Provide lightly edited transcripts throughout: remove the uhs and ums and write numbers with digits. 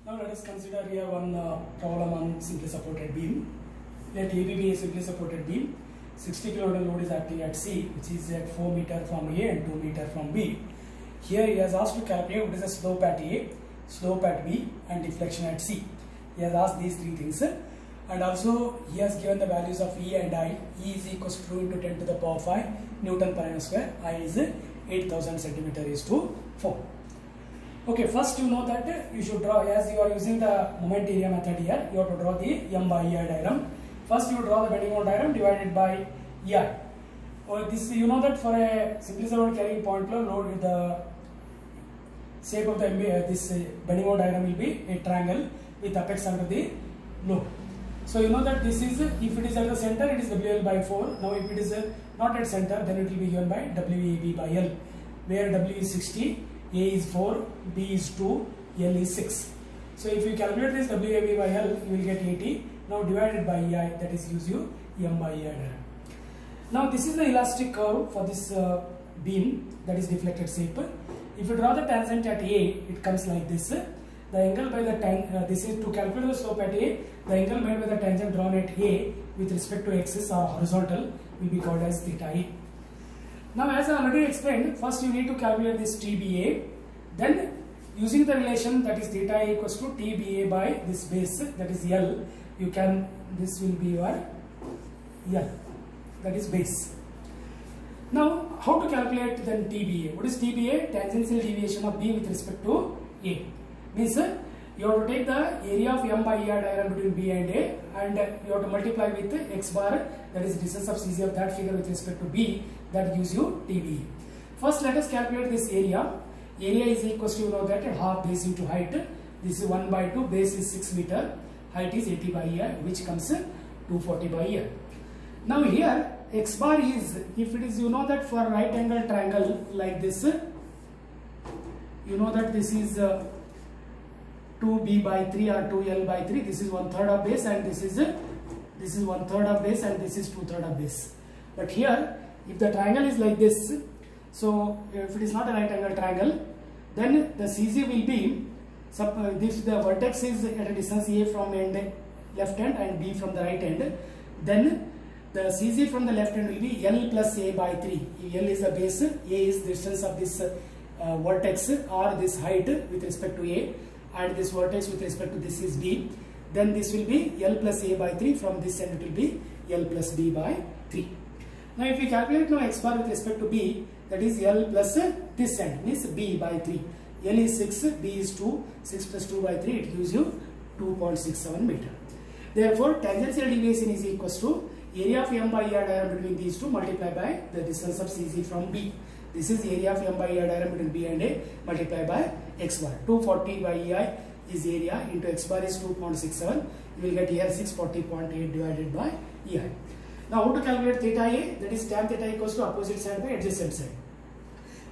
Now let us consider here one problem on simply supported beam. Let AB be a simply supported beam. 60 kN load is acting at C, which is at 4 meter from A and 2 meter from B. Here he has asked to calculate what is the slope at A, slope at B and deflection at C. He has asked these three things. And also he has given the values of E and I. E is equals to 2 into 10 to the power 5 Newton per meter square. I is 8000 centimeter is to 4. Okay, first you know that you should draw, as you are using the moment area method here, you have to draw the M by EI diagram. First you draw the bending moment diagram divided by EI. Or this, you know that for a simply supported carrying point load with the shape of the this bending moment diagram will be a triangle with apex under the load. So you know that this is, if it is at the center it is WL by 4. Now if it is not at center, then it will be given by WAB by L, where W is 60, A is 4, B is 2, L is 6. So if you calculate this WAB by L, you will get 80. Now divided by EI, that is gives you M by EI diagram. Now this is the elastic curve for this beam, that is deflected shape. If you draw the tangent at A, it comes like this. The angle by the this is to calculate the slope at A. The angle made by the tangent drawn at A with respect to axis or horizontal will be called as theta A. Now as I already explained, first you need to calculate this TBA. Then using the relation that is theta A equals to TBA by this base, that is L, you can, this will be your L, that is base. Now how to calculate then TBA? What is TBA? Tangential deviation of B with respect to A. Means you have to take the area of M by EI diagram between B and A, and you have to multiply with X bar, that is distance of CZ of that figure with respect to B, that gives you TBA. First let us calculate this area. Area is equals to, you know that, half base into height. This is 1 by 2, base is 6 meter, height is 80 by EI, which comes 240 by EI. Now here X bar is, if it is, you know that for right angle triangle like this, you know that this is 2b by 3 or 2l by 3, this is 1/3 of base, and this is 1/3 of base, and this is 2/3 of base. But here if the triangle is like this, so if it is not a right angle triangle, then the CZ will be, if the vertex is at a distance A from end left end and B from the right end, then the CZ from the left end will be L plus A by 3. L is the base, A is the distance of this vertex or this height with respect to A, and this vertex with respect to this is B. Then this will be L plus A by 3, from this end it will be L plus B by 3. Now if we calculate now X bar with respect to B, that is L plus this end, means B by 3. L is 6, B is 2, 6 plus 2 by 3, it gives you 2.67 meter. Therefore tangential deviation is equals to area of M by EI diagram between these two multiplied by the distance of CZ from B. This is area of M by EI diagram between B and A multiplied by X bar. 240 by EI is area into X bar is 2.67. You will get here 640.8 divided by EI. Now how to calculate theta A? That is tan theta equals to opposite side by adjacent side.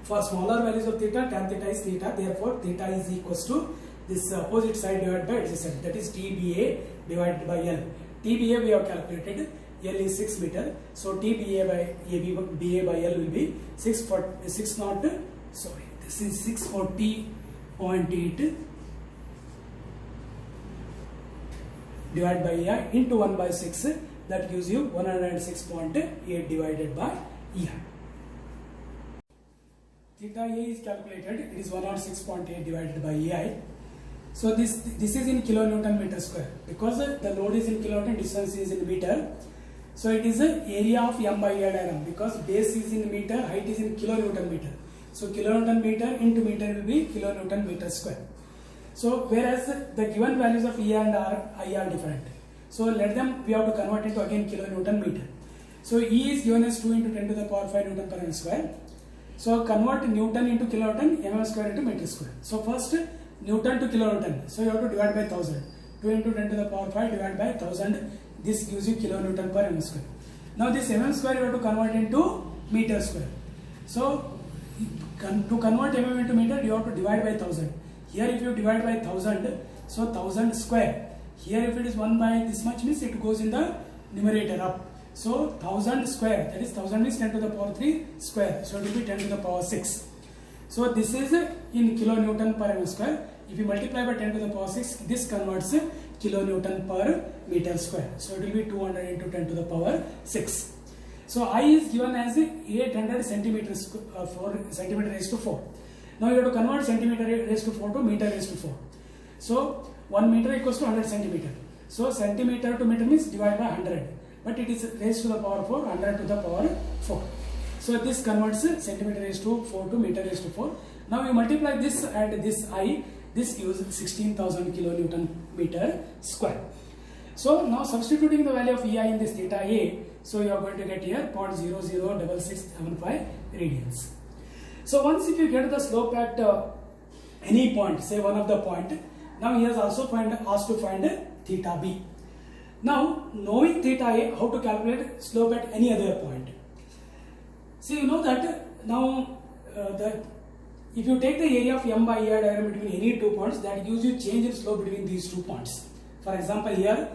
For smaller values of theta, tan theta is theta. Therefore theta is equals to this opposite side divided by adjacent. That is TBA divided by L. TBA we have calculated. L is 6 meter, so TBA by BA by L will be 640. Sorry, this is 640.8 divided by EI into 1 by 6. That gives you 106.8 divided by EI. Theta A is calculated. It is 106.8 divided by EI. So this is in kilonewton meter square, because the load is in kilonewton, distance is in meter. So it is the area of M by EI diagram, because base is in meter, height is in kilonewton meter. So kilonewton meter into meter will be kilonewton meter square. So whereas the given values of E and I are different. So let them, we have to convert it to again kilonewton meter. So E is given as 2 into 10 to the power 5 Newton per meter square. So convert Newton into kilonewton, mm square into meter square. So first Newton to kilonewton. So you have to divide by 1000. 2 into 10 to the power 5 divided by 1000. This gives you kilonewton per mm square. Now this mm square you have to convert into meter square. So to convert mm into meter, you have to divide by 1000. Here if you divide by 1000, so 1000 square. Here if it is 1 by this much, means it goes in the numerator up. So 1000 square, that is 1000 is 10 to the power 3 square. So it will be 10 to the power 6. So this is in kilonewton per mm square. If you multiply by 10 to the power 6, this converts kilonewton per meter square. So it will be 200 into 10 to the power 6. So I is given as 800 centimeters 4 centimeter raised to 4. Now you have to convert centimeter raised to 4 to meter raised to 4. So 1 meter equals to 100 centimeter. So centimeter to meter means divided by 100. But it is raised to the power 4, 100 to the power 4. So this converts centimeter raised to 4 to meter raised to 4. Now you multiply this and this I. This gives 16,000 kilonewton meter square. So now substituting the value of EI in this theta A, so you are going to get here 0.006675 radians. So once if you get the slope at any point, say one of the point, now he has also asked to find theta B. Now knowing theta A, how to calculate slope at any other point? See, you know that now if you take the area of M by EI diagram between any two points, that gives you change in slope between these 2 points. For example, here,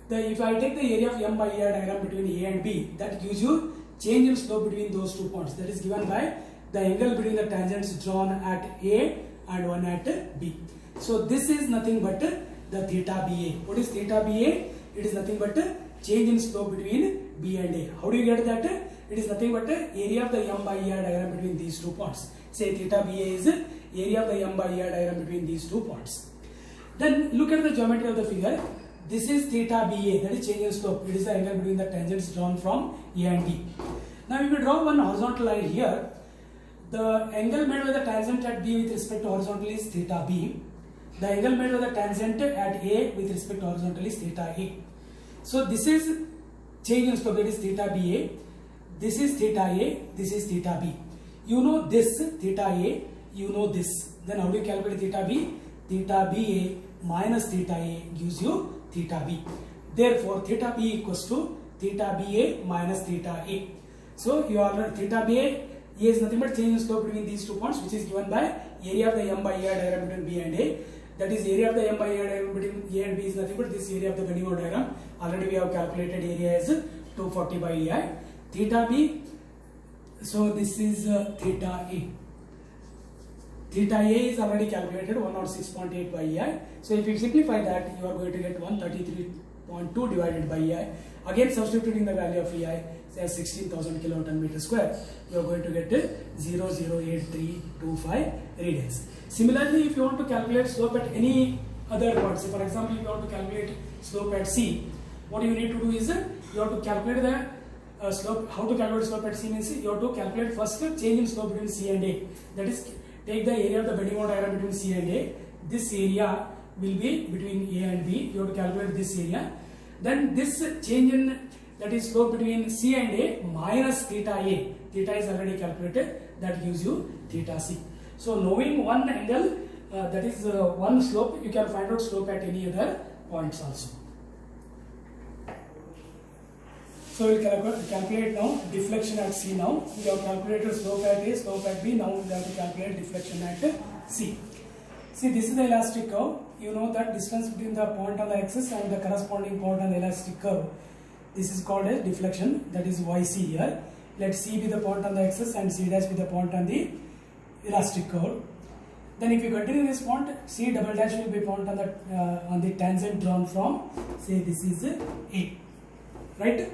if I take the area of M by EI diagram between A and B, that gives you change in slope between those 2 points. That is given by the angle between the tangents drawn at A and one at B. So this is nothing but the theta BA. What is theta BA? It is nothing but change in slope between B and A. How do you get that? It is nothing but area of the M by EI diagram between these 2 points. Say theta BA is area of the M by EI diagram between these 2 points. Then look at the geometry of the figure. This is theta BA, that is change in slope. It is the angle between the tangents drawn from A and B. Now if you draw one horizontal line here, the angle made by the tangent at B with respect to horizontal is theta B. The angle made by the tangent at A with respect to horizontal is theta A. So this is change in slope, that is theta BA. This is theta A, this is theta B. You know this theta A, you know this. Then how do you calculate theta B? Theta BA minus theta A gives you theta B. Therefore, theta B equals to theta BA minus theta A. So you are theta BA is nothing but change in slope between these 2 points, which is given by area of the M by EI diagram between B and A. That is area of the M by EI diagram between A and B is nothing but this area of the Bennington diagram. Already we have calculated area as 240 by EI. Theta B, so this is theta A. Theta A is already calculated 106.8 by EI. So if you simplify that, you are going to get 133.2 divided by EI. Again substituting the value of EI as 16,000 kilonewton meter square, you are going to get 0.08325 radians. Similarly, if you want to calculate slope at any other point, say for example, if you want to calculate slope at C, what you need to do is you have to calculate the slope. How to calculate slope at C means you have to calculate first change in slope between C and A. That is, take the area of the Bennington diagram between C and A. This area will be between A and B. You have to calculate this area. Then this change in, that is slope between C and A minus theta A. Theta is already calculated. That gives you theta C. So knowing one angle, that is one slope, you can find out slope at any other points also. So we will calculate now deflection at C now. We have calculated slope at A, slope at B. Now we have to calculate deflection at C. See, this is the elastic curve. You know that distance between the point on the axis and the corresponding point on the elastic curve. This is called as deflection, that is YC here. Let C be the point on the axis and C dash be the point on the elastic curve. Then if you continue this point, C double dash will be point on the tangent drawn from, say this is A. Right?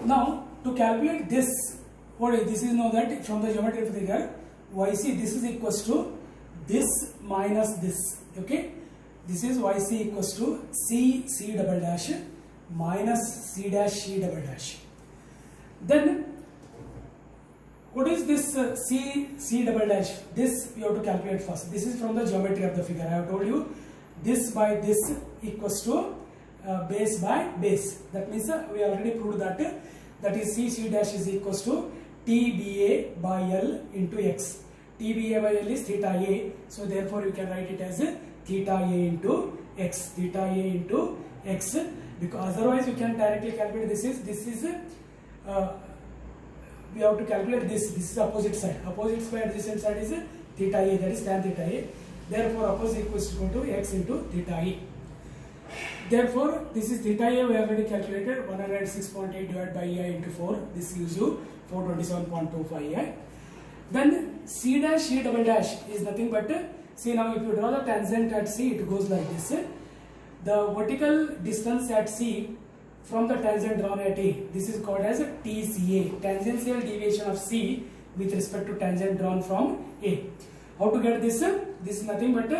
Now to calculate this, what is this? Is know that from the geometry of the figure, YC this is equals to this minus this. Okay, this is YC equals to C double dash minus C dash double dash. Then what is this C double dash? This you have to calculate first. This is from the geometry of the figure. I have told you this by this equals to base by base. That means we already proved that is C dash is equals to TBA by L into X. TBA by L is theta A. So therefore you can write it as theta A into X. Theta A into X. Because otherwise you can directly calculate this is we have to calculate this. This is opposite side. Opposite side adjacent side is theta A, that is tan theta A. Therefore opposite equals to X into theta A. Therefore this is theta A we have already calculated 106.8 divided by EI into 4. This gives you 427.25 EI. Then C dash C double dash is nothing but See now, if you draw the tangent at C, it goes like this. The vertical distance at C from the tangent drawn at A, this is called as TCA, tangential deviation of C with respect to tangent drawn from A. How to get this? This is nothing but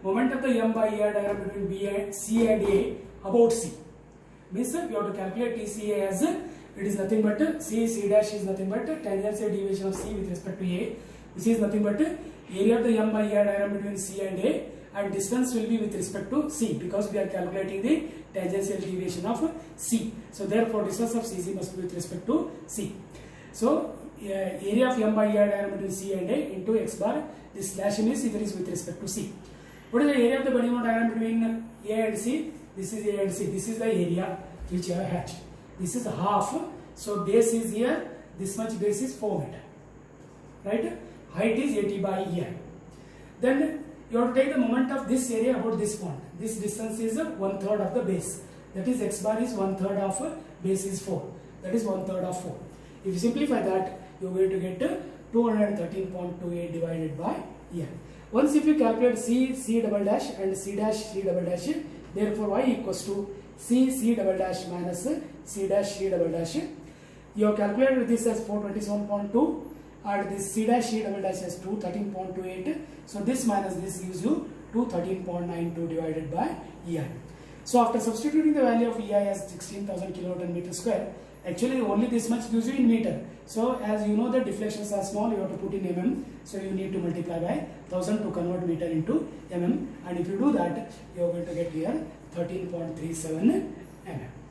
moment of the M by ER diagram between B and C and A about C. Means you have to calculate TCA as it is nothing but C dash is nothing but tangential deviation of C with respect to A, which is nothing but area of the M by ER diagram between C and A, and distance will be with respect to C because we are calculating the tangential deviation of C. So therefore distance of CC must be with respect to C. So area of M by ER diagram between C and A into x bar, this slash means it is with respect to C. What is the area of the body diagram between A and C? This is A and C. This is the area which you have hatched. This is half. So base is here. This much base is 4 meter. Right? Height is 80 by ER. Then you have to take the moment of this area about this point. This distance is 1/3 of the base. That is x bar is 1/3 of base is 4. That is 1/3 of 4. If you simplify that, you are going to get 213.28 divided by ER. Once if you calculate C double dash and C double dash, therefore y equals to C double dash minus C double dash. You have calculated this as 427.2 and this C double dash as 213.28. So this minus this gives you 213.92 divided by EI. So after substituting the value of EI as 16,000 kilonewton meter square, actually only this much gives you in meter. So as you know the deflections are small, you have to put in mm. So you need to multiply by 1000 to convert meter into mm. And if you do that, you are going to get here 13.37 mm.